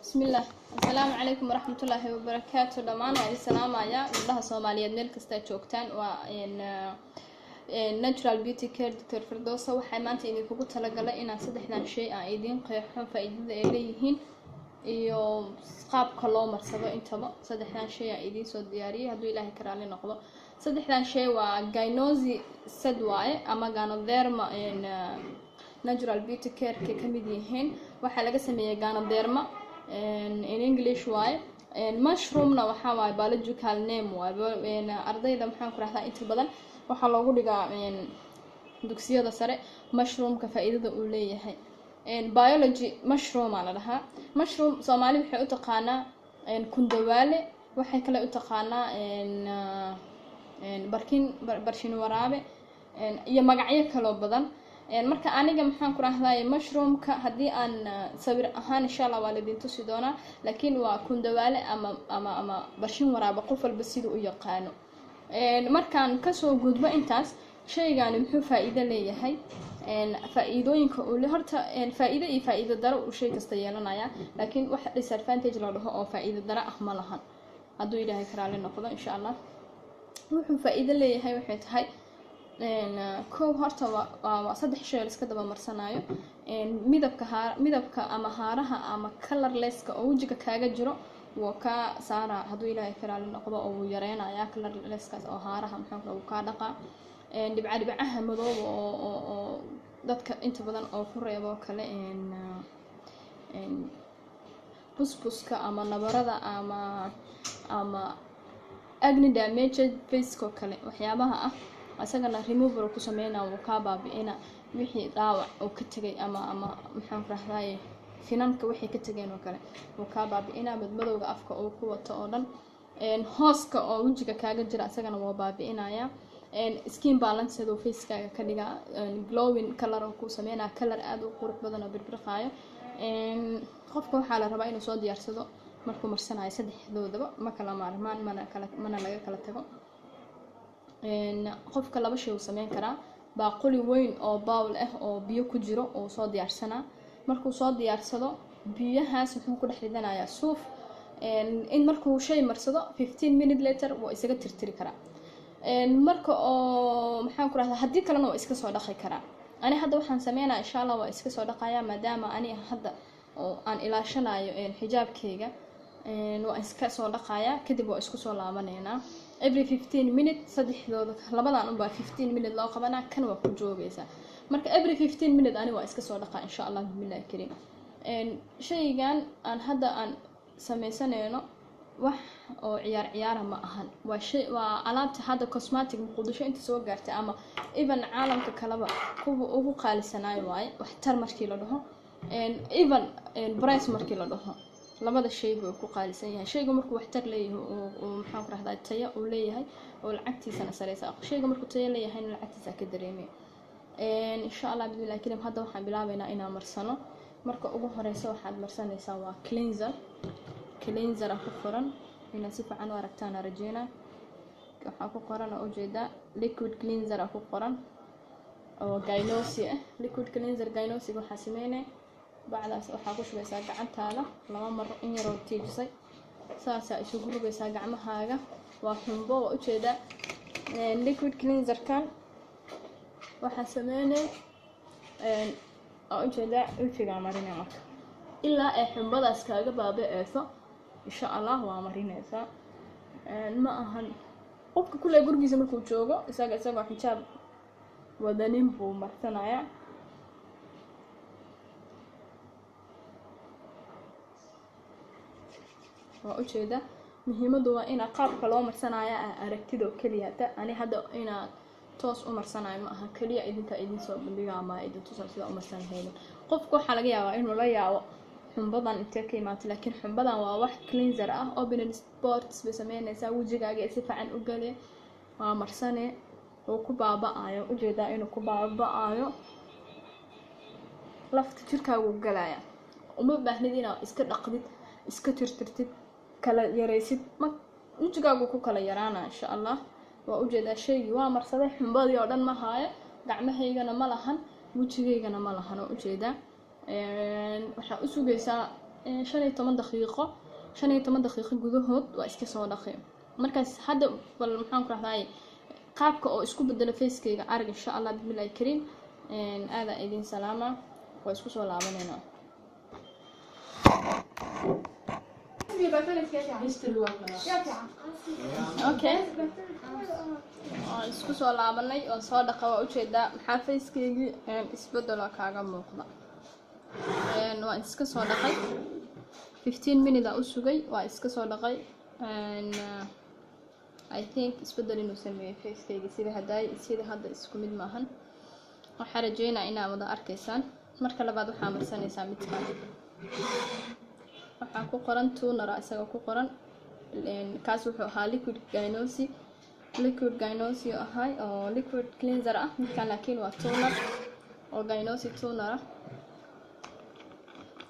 بسم الله. السلام عليكم ورحمة الله وبركاته. دمان هذه السلام يا الله الصومالية ميل كستا جوجتان وإن natural beauty care دكتور فردوسة waxay maanta idin kugu talagalay inaan saddexdan shay aan idin qeexo faa'iidada ay leeyihiin iyo qaabka loo marsado intaba saddexdan shay aan idin soo diyaariyay hadduu ilaahay ka raali noqdo. saddexdan shay waa gynosi sad waaye ama ganoderma natural beauty care ka kamid yihiin. waxaa laga sameeyay ganoderma in English waaye mushroomna waxa waaye biological name waaye ardayda maxaan ku raahdaa inta badan waxaa loogu dhigaa dugsiyada sare mushroomka faa'iidada uu leeyahay. biology mushroom la dhahaa. mushroom Soomaali waxay u taqaanaa kundawaale, waxay kale u taqaanaa barshin waraabe iyo magacyo kale badan. marka aniga maxaan ku raahdaa mushroomka hadii aan sawir ahaan insha Allah waa la idin tusi doonaa, laakiin waa kundawaale ama barshin waraabe qof walba sidoo u yaqaano. markaan ka soo gudbo intaas shaygan muxuu faa'iido leeyahay. faa'iidooyinka uu leeyahay horta faa'iido iyo faa'iido daro uu shay kasta yeelanaya, laakiin wax disadvantage la dhaho oo faa'iido daro ah ma lahan hadduu ilaahay ka raali noqdo insha Allah. wuxuu faa'iido leeyahay waxay tahay koow horta waa saddex shay la iska daba marsanayo. midabka ama haaraha ama colorless-ka oo wajiga kaaga jiro waa ka saara hadduu ilaahay ka raali noqdo oo uu yareynaya colorless-kaas oo haaraha maxaa uu ka dhaqa dhibcaha madoob oo dadka inta badan oo ku reebo kale busbuska ama nabarada ama acne damaged face ko kale waxyaabaha ah asagana removal ku sameeyna uu ka baabi'ina wixii dhaawac oo ka tagay ama maxaan ku raahdaa finanka wixii ka tageen oo kale uu ka baabi'ina madmadowga afka oo ku wato oo dhan hooska oo wajiga kaaga jira asagana waa baabi'inaya skin balance oo face-kaaga ka dhiga glowing color oo ku sameeyna color aad u qurux badan oo birbirqaayo. qofka waxaa la rabaa inuu soo diyaarsado markuu marsanayo saddexdoodaba ma kala maarmaan mana laga kala tago. qofka laba shay uu sameyn karaa baaquli weyn oo bowl ah oo biyo ku jiro oo soo diyaarsana. markuu soo diyaarsado biyahaas wuxuu ku dhex ridanayaa suuf in markuu shay marsado 15 minutes later waa isaga tirtiri karaa. marka oo maxaan ku raahdaa hadii kalena waa iska soo dhaqi karaa. ani hadda waxaan sameeynaa insha Allah waa iska soo dhaqayaa maadaama ani hadda oo aan ilaashanayo xijaabkayga waa iska soo dhaqayaa kadib waa isku soo laabaneynaa every 15 minutes saddexdooda labadan un baa 15 minutes loo qabanaa kan waa ku joogaysa. marka every 15 minutes ani waa iska soo dhaqaa insha Allah billahi kariim. shaygan aan hadda aan sameysanayno wax oo ciyaar ma ahan, waa shay waa alaabta hadda cosmetic muqdisho inta soo gaartay ama even caalamka kaleba kuwa ugu qaalisanaay waay wax tar markii la dhaho even price markii la dhaho labada shay buu ku qaalisan yahay. shayga markuu wax tar leeyahay oo maxaan ku raahdaa tayo uu leeyahay oo lacagtiisana sareysa. shayga markuu tayo leeyahay lacagtiisa ka dareemay. insha Allah billahi kariim hadda waxaan bilaabaynaa inaan marsano. marka ugu horeysa waxaad marsanaysaa waa cleanser ku qoran ina si fiican u aragtaan rajayna. waxa ku qoran oo jeeda liquid cleanser ku qoran oo gynosi ah. liquid cleanser gynosi waxa sameeynaa bacdaas waxa ku shubeysaa gacantaada laba mar in yar oo tiijisay saasa isugu rugaysaa gacmahaaga. waa xumbo oo u jeeda liquid cleanser kan waxa sameeynaa oo u jeeda wajiga marina marka ilaa ay xumbadaas kaaga baaba'ayso insha Allah waa marinaysa. ma ahan qofka kulay gurigiisa markuu joogo isaga xijaab wadanin buu marsanaya. waa u jeeda muhiimadu waa in qaabka loo marsanaya aragtido kaliya ani hadda ina toos u marsanayo ma aha kaliya idinka idin soo bandhiga ama idin tusaa sida u marsan lahayd. qofku waxa laga yaabaa inuu la yaabo xumbadan intee ka imaatay, laakiin xumbadan waa wax cleanser ah oo open sports bay sameynaysaa wajigaaga si fiican u gale waa marsane oo ku baaba'ayo u jeeda inuu ku baaba'ayo lafta jirkaaga u galaya. uma baahnid inaad iska dhaqdid iska tirtirtid kala yareysid ma wajigaaga ku kala yaraana insha Allah. waa u jeeda shay waa marsaday xumbadii oo dhan ma haayo gacmahaygana ma lahan wajigaygana ma lahan oo u jeeda waxa u sugaysaa 15 daqiiqo 15 daqiiqo gudahood waa iska soo dhaqay markaas hadda bal maxaan ku raahday qaabka oo isku bedelo facekeyga arag insha Allah bismillaah kariim aada idin salaama waa isku soo laabanayna okay isku soo laabanay oo soo dhaqa waa u jeedaa maxaa facekeyga isbedelo kaaga muuqda waa iska soo dhaqay 15 minutes u sugay waa iska soo dhaqay I think isbedel inuu sameeyay facekeyga sida hadda isku mid maahan waxaan rajeynayaa inaad wada arkaysaan marka labaad waxaa marsanaysaa midkan waxaa ku qoran toner isaga ku qoran kaas wuxuu ahaa liquid gynosi ahay oo liquid cleanser ah midkan laakiin waa toner oo gynosi toner ah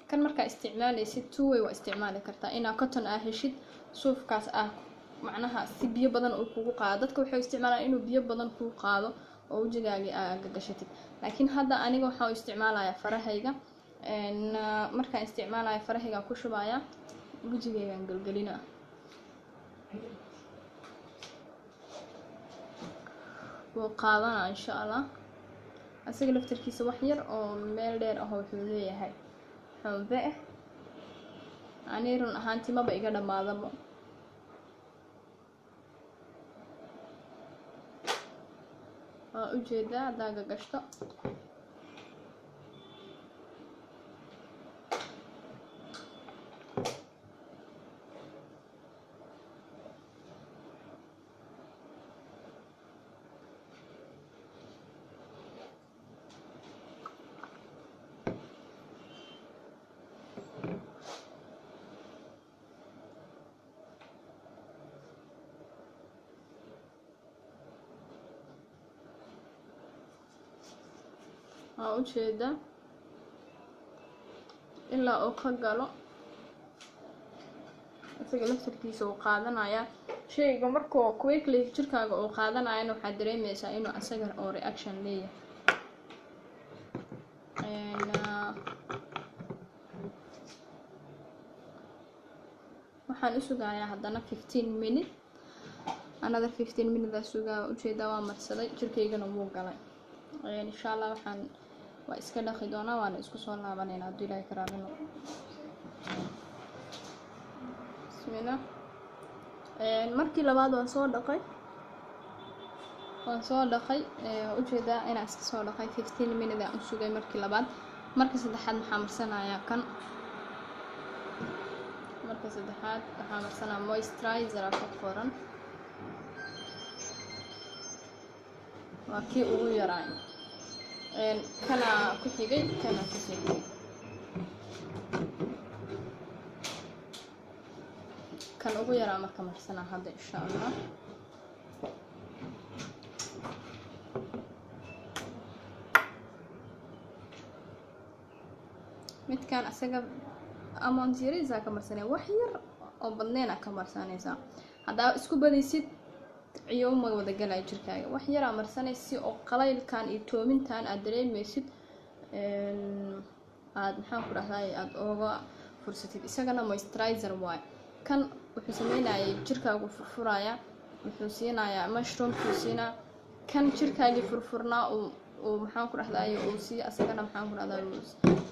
kan markaa isticmaalaysid two way waa isticmaali kartaa inaa cotton heshid suufkaas macnaha si biyo badan uu kugu qaado dadka waxay isticmaalaan inuu biyo badan kugu qaado oo wajigaaga gashatid laakiin hadda aniga waxaan isticmaalayaa farahayga markaan isticmaalayo farahayga ku shubaya wajigayga galgalina wuu qaadana insha Allah asaga laftarkiisa wax yar oo meel dheer ah wuxuu leeyahay xumbe ani run ahaantii maba iga dhamaadaba u jeedaa haddaa gashto u jeeda ilaa uu ka galo isaga laftarkiisa uu qaadanaya shayga markuu quickly jirkaaga uu qaadanayana waxaad dareemaysaa inuu asaga oo reaction leeyahay waxaan u sugayaa haddana 15 minutes another 15 minutes sugaa u jeeda waa marsaday jirkaygana wuu galay insha Allah waxaan waa iska dhaqi doonaa waana isku soo laabanayna haddii Ilaahay ka raadino bismillah markii labaad waan soo dhaqay u jeedaa inaan iska soo dhaqay 15 minutes aan sugay markii labaad markii saddexaad waxaan marsanayaa kan markii saddexaad waxaan marsanaa moisturizer ku qoran waa kii ugu yaraan kana ku xigay kan ugu yaraa marka marsana hadda insha Allah midkan asaga amount yariisa ka marsanay wax yar oo badneena ka marsanaysa hadaa isku badaysid iyo ma wada galay jirkaaga wax yar marsanaysi oo qalaylkan iyo toomintan aad dareemaysid aad maxaan ku dhahay aad ooga fursatid isagana moisturizer waay kan wuxuu sameeyay jirkaaga furfuraya wuxuu siinayaa mushroom siina kan jirkaaga furfurnaa oo maxaan ku dhahay oo si asagana maxaan ku dhahay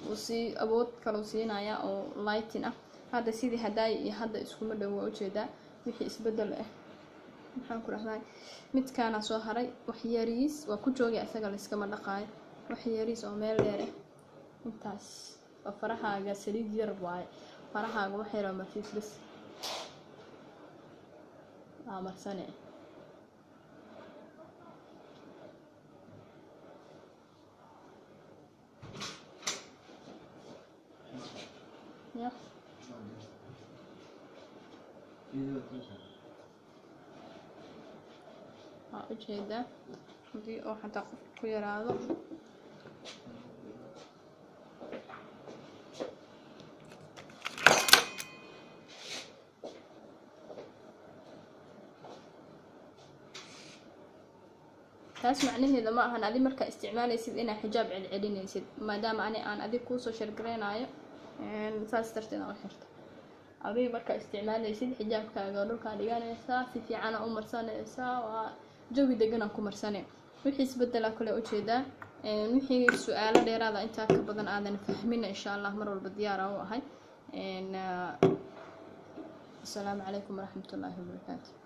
oo si awood kale siinaya oo lighting ah hada sidii haday iyo hada isku ma dhaw u jeeda wixii isbedel ah maxaan ku dhahay midkaana soo haray wax yariis waa ku joogay asaga la iska ma dhaqaay wax yariis oo meel dheer ah intaas oo farahaaga saliid yar waay farahaaga wax yar oo marfiis bas marsane ya ujeeda hadii oo xataa qof ku yaraado taas macnaheedu ma ahan adi marka isticmaalaysid inaa xijaab celcelinaysid maadaama aan adi ku soo shargareynayo saas darteed aan u xirto. Adiga marka isticmaalaysid xijaabkaaga dhulka dhiganaysaa si fiican u marsanaysaa waa jawi degan ku marsanay wixii isbedela kale u jeedaa wixii su'aalo dheeraad ah inta ka badan aadan fahmin insha Allah mar walba diyaar ah u ahay. Assalaamu calaykum waraxmatullaahi wabarakaatuh.